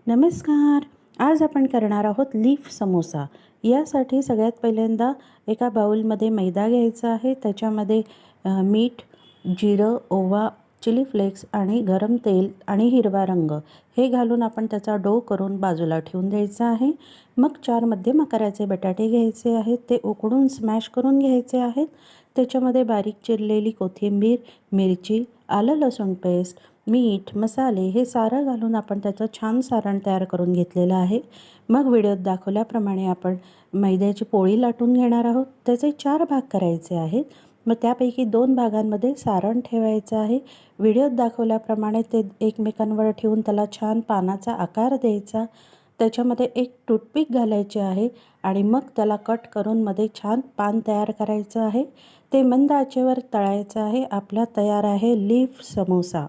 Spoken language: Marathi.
नमस्कार. आज आपण करणार आहोत लीफ समोसा. यासाठी सगळ्यात पहिल्यांदा एका बाउलमध्ये मैदा घ्यायचा आहे. त्याच्यामध्ये मीठ, जिरं, ओवा, चिली फ्लेक्स आणि गरम तेल आणि हिरवा रंग हे घालून आपण त्याचा डो करून बाजूला ठेवून द्यायचा आहे. मग 4 मध्यम आकाराचे बटाटे घ्यायचे आहेत. ते उकडून स्मॅश करून घ्यायचे आहेत. त्याच्यामध्ये बारीक चिरलेली कोथिंबीर, मिरची, आलं लसूण पेस्ट, मीठ, मसाले हे सारं घालून आपण त्याचं छान सारण तयार करून घेतलेलं आहे. मग व्हिडिओत दाखवल्याप्रमाणे आपण मैद्याची पोळी लाटून घेणार आहोत. त्याचे 4 भाग करायचे आहेत. मग त्यापैकी 2 भागांमध्ये सारण ठेवायचं आहे. व्हिडिओत दाखवल्याप्रमाणे ते एकमेकांवर ठेवून त्याला छान पानाचा आकार द्यायचा. त्याच्यामध्ये एक टूथपिक घालायची आहे आणि मग त्याला कट करून मध्ये छान पान तयार करायचं आहे. ते मंद आचेवर तळायचं आहे. आपला तयार आहे लीफ समोसा.